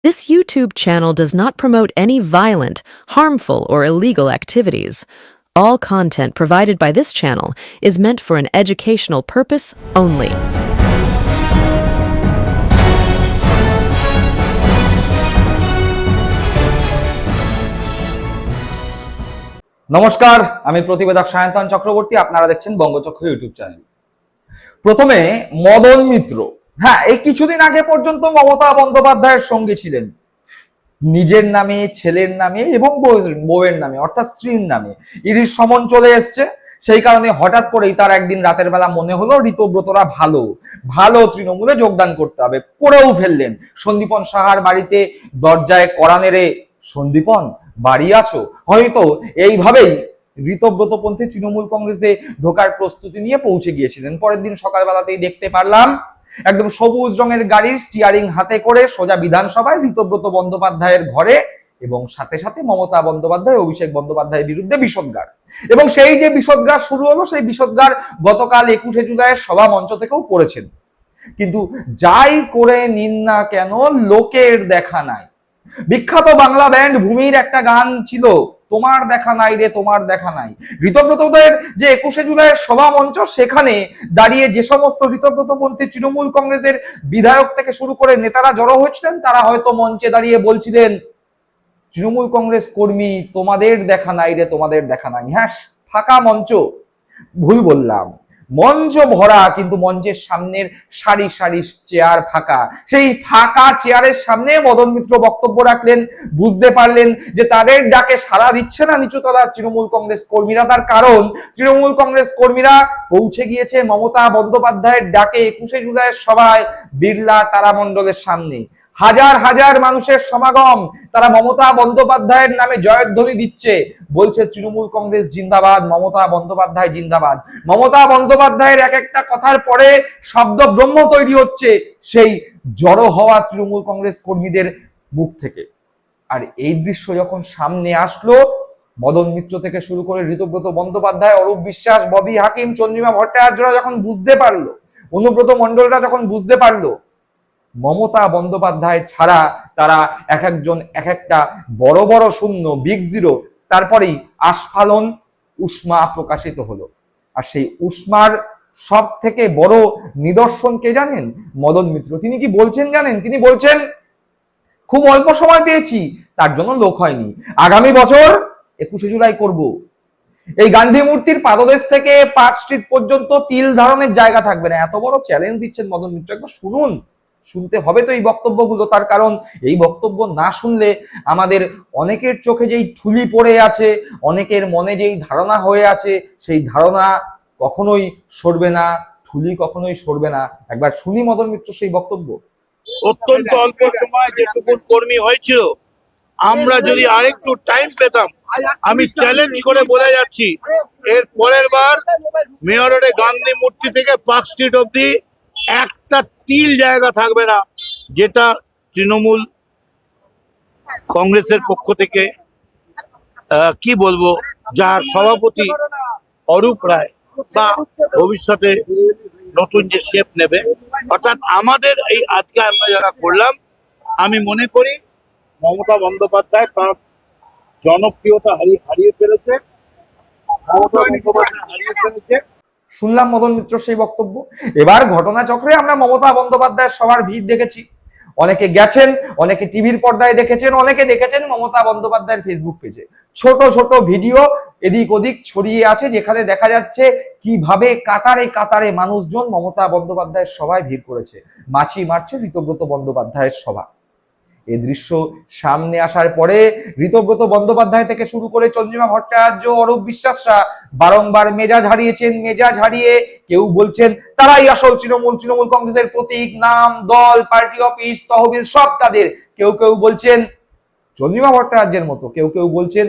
This YouTube channel does not promote any violent, harmful, or illegal activities. All content provided by this channel is meant for an educational purpose only. নমস্কার, আমি প্রতিবেদক সায়ন্তন চক্রবর্তী। আপনারা দেখছেন বঙ্গচক্র YouTube channel. প্রথমে মদন মিত্র, এই কিছুদিন আগে পর্যন্ত মমতা বন্দ্যোপাধ্যায়ের সঙ্গী ছিলেন, নিজের নামে, ছেলের নামে এবং বউয়ের নামে অর্থাৎ স্ত্রীর নামে ইডির সমন চলে এসছে। সেই কারণে হঠাৎ করেই তার একদিন রাতের বেলা মনে হলো ঋতব্রতরা ভালো তৃণমূলে যোগদান করতে হবে, করেও ফেললেন। সন্দীপন সাহার বাড়িতে দরজায় কড়া নেড়ে, সন্দীপন বাড়ি আছো, হয়তো এইভাবেই ঋতব্রতপন্থী তৃণমূল কংগ্রেসে ঢোকার প্রস্তুতি নিয়ে পৌঁছে গিয়েছিলেন। পরের দিন সকালবেলাতেই দেখতে পারলাম একদম সবুজ রঙের গাড়ির স্টিয়ারিং হাতে করে সোজা বিধানসভায় ঋতব্রত বন্দ্যোপাধ্যায়ের ঘরে, এবং সাথে সাথে মমতা বন্দ্যোপাধ্যায়, অভিষেক বন্দ্যোপাধ্যায়ের বিরুদ্ধে বিষোদ্গার। এবং সেই যে বিষোদ্গার শুরু হলো, সেই বিষোদ্গার গতকাল 21শে জুলাইয়ের সভা মঞ্চ থেকেও করেছেন। কিন্তু যাই করে নিন না কেন, লোকের দেখা নাই। বিখ্যাত বাংলা ব্যান্ড ভূমির একটা গান ছিল, তোমার দেখা নাই রে, তোমার দেখা নাই। ঋতব্রতদের যে 21শে জুলাইয়ের সভা মঞ্চ, সেখানে দাঁড়িয়ে যে সমস্ত ঋতব্রতপন্থী তৃণমূল কংগ্রেসের বিধায়ক থেকে শুরু করে নেতারা জড়ো হয়েছিলেন, তারা হয়তো মঞ্চে দাঁড়িয়ে বলছিলেন, তৃণমূল কংগ্রেস কর্মী, তোমাদের দেখা নাই রে, তোমাদের দেখা নাই। হ্যাঁ, ফাঁকা মঞ্চ, ভুল বললাম, মঞ্চ ভরা, কিন্তু মঞ্চের সামনের সারি সারি চেয়ার ফাঁকা। সেই ফাঁকা চেয়ারের সামনে মদন মিত্র বক্তব্য রাখলেন। বুঝতে পারলেন যে তাদের ডাকে সাড়া দিচ্ছে না নিচুতলার তৃণমূল কংগ্রেস কর্মীরা। তার কারণ, তৃণমূল কংগ্রেস কর্মীরা পৌঁছে গিয়েছে মমতা বন্দ্যোপাধ্যায়ের ডাকে 21শে জুলাইয়ের সভায় বিড়লা তারামণ্ডলের সামনে। হাজার হাজার মানুষের সমাগম, তারা মমতা বন্দ্যোপাধ্যায়ের নামে জয়ধ্বনি দিচ্ছে, বলছে তৃণমূল কংগ্রেস জিন্দাবাদ, মমতা বন্দ্যোপাধ্যায় জিন্দাবাদ। মমতা বন্দ্যোপাধ্যায়ের এক একটা কথার পরে শব্দ ব্রহ্ম তৈরি হচ্ছে সেই জড়ো হওয়া তৃণমূল কংগ্রেস কর্মীদের মুখ থেকে। আর এই দৃশ্য যখন সামনে আসলো, মদন মিত্র থেকে শুরু করে ঋতব্রত বন্দ্যোপাধ্যায়, অরূপ বিশ্বাস, ববি হাকিম, চন্দ্রিমা ভট্টাচার্যরা যখন বুঝতে পারলো, অনুব্রত মণ্ডলরা যখন বুঝতে পারলো, মমতা বন্দ্যোপাধ্যায় ছাড়া তারা এক একজন এক একটা বড় বড় শূন্য, বিগ জিরো, তারপরেই আস্ফালন, উষ্মা প্রকাশিত হলো। আর সেই উষ্মার সব থেকে বড় নিদর্শন কে জানেন? মদন মিত্র। তিনি কি বলছেন জানেন? তিনি বলছেন, খুব অল্প সময় পেয়েছি, তার জন্য লোক হয়নি, আগামী বছর 21শে জুলাই করব। এই গান্ধী মূর্তির পাদদেশ থেকে পার্ক স্ট্রিট পর্যন্ত তিল ধারণের জায়গা থাকবে না। এত বড় চ্যালেঞ্জ দিচ্ছেন মদন মিত্র। একবার শুনুন, শুনতে হবে তো এই বক্তব্যগুলো। তার কারণ, এই বক্তব্য না শুনলে আমাদের অনেকের চোখে যেই ঠুলি পড়ে আছে, অনেকের মনে যেই ধারণা হয়ে আছে, সেই ধারণা কখনোই সরবে না, ঠুলি কখনোই সরবে না। একবার শুনি মদন মিত্র সেই বক্তব্য। অত্যন্ত অল্প সময় যেটুকু কর্মী হয়েছিল, আমরা যদি আরেকটু টাইম পেতাম, আমি চ্যালেঞ্জ করে বলে যাচ্ছি, এর পরের বার মেয়র রোডে গান্ধী মূর্তি থেকে পার্ক স্ট্রিট অব্দি একটা তিল জায়গা থাকবে না যেটা তৃণমূল কংগ্রেসের পক্ষ থেকে কি বলবো, যার সভাপতি অরূপ রায় বা ভবিষ্যতে নতুন যে শেপ নেবে, অর্থাৎ আমাদের এই আজকে আমরা যারা করলাম, আমি মনে করি মমতা বন্দ্যোপাধ্যায় তার জনপ্রিয়তা হারিয়ে ফেলেছে। শুনলাম মদন মিত্র সেই বক্তব্য। এবার ঘটনাচক্রে আমরা মমতা বন্দ্যোপাধ্যায়ের সবার ভিড় দেখেছি। অনেকে গেছেন, অনেকে টিভির পর্দায় দেখেছেন, অনেকে দেখেছেন মমতা বন্দ্যোপাধ্যায়ের ফেসবুক পেজে। ছোট ছোট ভিডিও এদিক ওদিক ছড়িয়ে আছে, যেখানে দেখা যাচ্ছে কিভাবে কাতারে কাতারে মানুষজন মমতা বন্দ্যোপাধ্যায়ের সভায় ভিড় করেছে। মাছি মারছে ঋতব্রত বন্দ্যোপাধ্যায়ের সভা। এই দৃশ্য সামনে আসার পরে ঋতব্রত বন্দ্যোপাধ্যায় থেকে শুরু করে চন্দ্রিমা ভট্টাচার্য, অরূপ বিশ্বাসরা বারংবার মেজাজ হারিয়েছেন। মেজাজ হারিয়ে কেউ বলছেন তারাই আসল তৃণমূল কংগ্রেসের প্রতীক, নাম, দল, পার্টি অফিস, তহবিল সব তাদের। কেউ কেউ বলছেন চন্দ্রিমা ভট্টাচার্যের মতো, কেউ কেউ বলছেন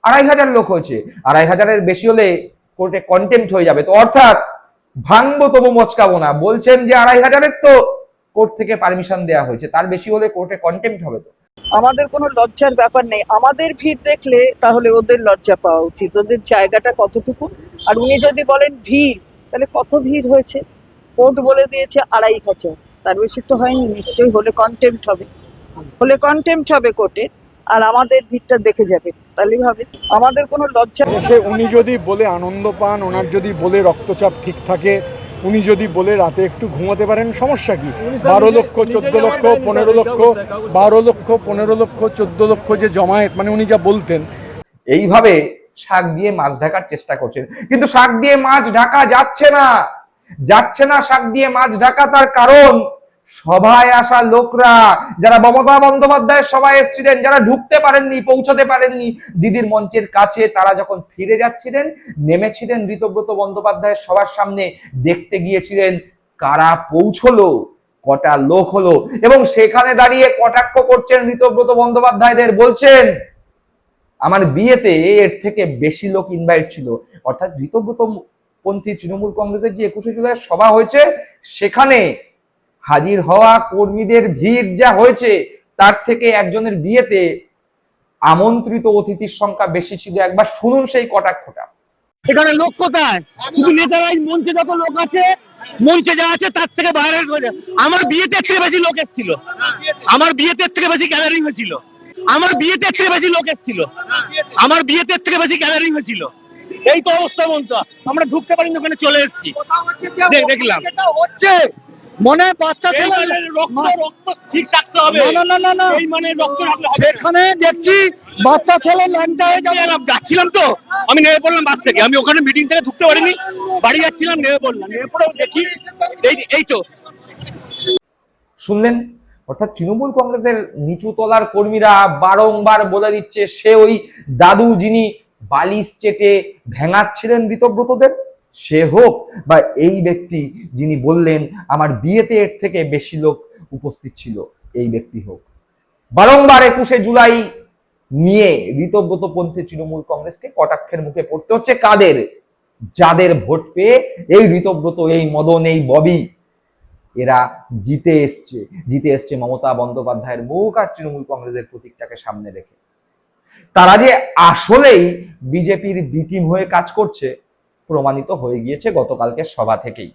2500 লোক হয়েছে, 2500-এর বেশি হলে কোর্টে কন্টেম্পট হয়ে যাবে, তো অর্থাৎ ভাঙবো তবু মচকাবো না। বলছেন যে 2500-এর তো কোর্ট থেকে পারমিশন দেওয়া হয়েছে, তার বেশি হলে কোর্টে কন্টেম্পট হবে। তো আমাদের কোনো লজ্জার ব্যাপার নেই। আমাদের ভিড় দেখলে তাহলে ওদের লজ্জা পাওয়া উচিত, ওদের জায়গাটা কতটুকু। আর উনি যদি বলেন ভিড়, তাহলে কত ভিড় হয়েছে? কোর্ট বলে দিয়েছে 2500, তার বেশি তো হয়নি, নিশ্চয়ই হলে কন্টেম্পট হবে। হলে কন্টেম্পট হবে কোর্টে, আর আমাদের ভিড়টা দেখে যাবে, তাহলে ভাবে আমাদের কোনো লজ্জা। সে উনি যদি বলে আনন্দ পান, ওনার যদি বলে রক্তচাপ ঠিক থাকে, উনি যদি বলে রাতে একটু ঘুমাতে পারেন, সমস্যা কি? 12 লক্ষ 14 লক্ষ 15 লক্ষ 12 লক্ষ 15 লক্ষ 14 লক্ষ যে জমায়েত, মানে উনি যা বলতেন। এইভাবে শাক দিয়ে মাছ ঢাকার চেষ্টা করছেন, কিন্তু শাক দিয়ে মাছ ঢাকা যাচ্ছে না শাক দিয়ে মাছ ঢাকা। তার কারণ সভায় আসা লোকরা, যারা মমতা বন্দ্যোপাধ্যায়ের সভায় এসেছিলেন, যারা ঢুকতে পারেননি, পৌঁছাতে পারেননি দিদির মঞ্চের কাছে, তারা যখন ফিরে যাচ্ছিলেন, নেমেছিলেন ঋতব্রত বন্দ্যোপাধ্যায়ের সবার সামনে, দেখতে গিয়েছিলেন কারা পৌঁছলো, কটা লোক হলো, এবং সেখানে দাঁড়িয়ে কটাক্ষ করছেন ঋতব্রত বন্দ্যোপাধ্যায়দের, বলছেন আমার বিয়েতে এর থেকে বেশি লোক ইনভাইট ছিল। অর্থাৎ ঋতব্রত পন্থী তৃণমূল কংগ্রেসের যে 21শে জুলাই সভা হয়েছে, সেখানে হাজির হওয়া কর্মীদের ভিড় যা হয়েছে, তার থেকে একজনের বিয়েতে আমন্ত্রিত অতিথির সংখ্যা বেশি ছিল। একবার শুনুন সেই কটাক্ষটা। এখানে লোক কোথায়? শুধু নেতারাই, মঞ্চে যত লোক আছে, মঞ্চে যা আছে তার থেকে বাইরে। আমার বিয়েতে থেকে বেশি লোক এসেছিল, আমার বিয়েতে থেকে বেশি গ্যাদারিং হয়েছিল, আমার বিয়েতে থেকে বেশি লোক এসেছিল, আমার বিয়েতে থেকে বেশি গ্যাদারিং হয়েছিল। এই তো অবস্থা মনটা, আমরা ঢুকতে পারিনি, ওখানে চলে এসেছি, দেখলাম হচ্ছে। মনে বাচ্চা ছেলে রক্ত ঠিক রাখতে হবে, না এই মানে রক্ত রাখলে হবে। সেখানে দেখছি বাচ্চা ছেলে ল্যাংটা হয়ে যাবে। যাচ্ছিলাম তো, আমি নেমে পড়লাম বাস থেকে, আমি ওখানে মিটিং থেকে ঢুকতে পারিনি, বাড়ি যাচ্ছিলাম, নেমে পড়লাম, নেমে পড়ে দেখি এই তো। শুনলেন? অর্থাৎ তৃণমূল কংগ্রেসের নিচু তলার কর্মীরা বারংবার বলে দিচ্ছে সে ওই দাদু যিনি বালিশ চেটে ভেঙাচ্ছিলেন ঋতব্রতদের, সে হোক, বা এই ব্যক্তি যিনি বললেন আমার বিয়েতে এর থেকে বেশি লোক উপস্থিত ছিল, এই ব্যক্তি হোক, বারংবার 21শে জুলাই নিয়ে ঋতব্রত পন্থী তৃণমূল কংগ্রেসকে কটাক্ষের মুখে পড়তে হচ্ছে। কাদের? যাদের ভোট পেয়ে এই ঋতব্রত, এই মদন, এই ববি, এরা জিতে এসছে মমতা বন্দ্যোপাধ্যায়ের মুখ আর তৃণমূল কংগ্রেসের প্রতীকটাকে সামনে রেখে। তারা যে আসলেই বিজেপির বি টিম হয়ে কাজ করছে প্রমাণিত হয়ে গিয়েছে গতকালকে সভা থেকেই।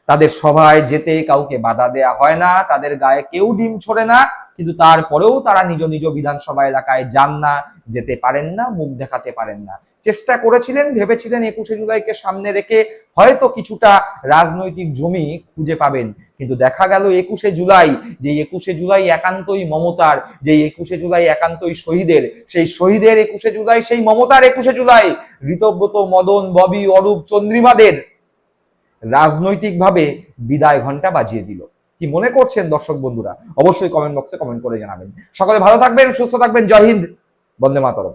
তাদের সভায় যেতে কাউকে বাধা দেয়া হয় না, তাদের গায়ে কেউ ডিম ছোড়ে না, কিন্তু তারপরেও তারা নিজ নিজ বিধানসভা এলাকায় যান না, যেতে পারেন না, মুখ দেখাতে পারেন না। চেষ্টা করেছিলেন, ভেবেছিলেন 21শে জুলাইকে সামনে রেখে হয়তো কিছুটা রাজনৈতিক জমি খুঁজে পাবেন, কিন্তু দেখা গেল 21শে জুলাই, যে 21শে জুলাই একান্তই মমতার, যে 21শে জুলাই একান্তই শহীদের, সেই শহীদের 21শে জুলাই, সেই মমতার 21শে জুলাই ঋতব্রত, মদন, ববি, অরূপ, চন্দ্রিমাদের রাজনৈতিকভাবে বিদায় ঘন্টা বাজিয়ে দিল। কি মনে করছেন দর্শক বন্ধুরা? অবশ্যই কমেন্ট বক্সে কমেন্ট করে জানাবেন। সকলে ভালো থাকবেন, সুস্থ থাকবেন। জয় হিন্দ, বন্দে মাতরম।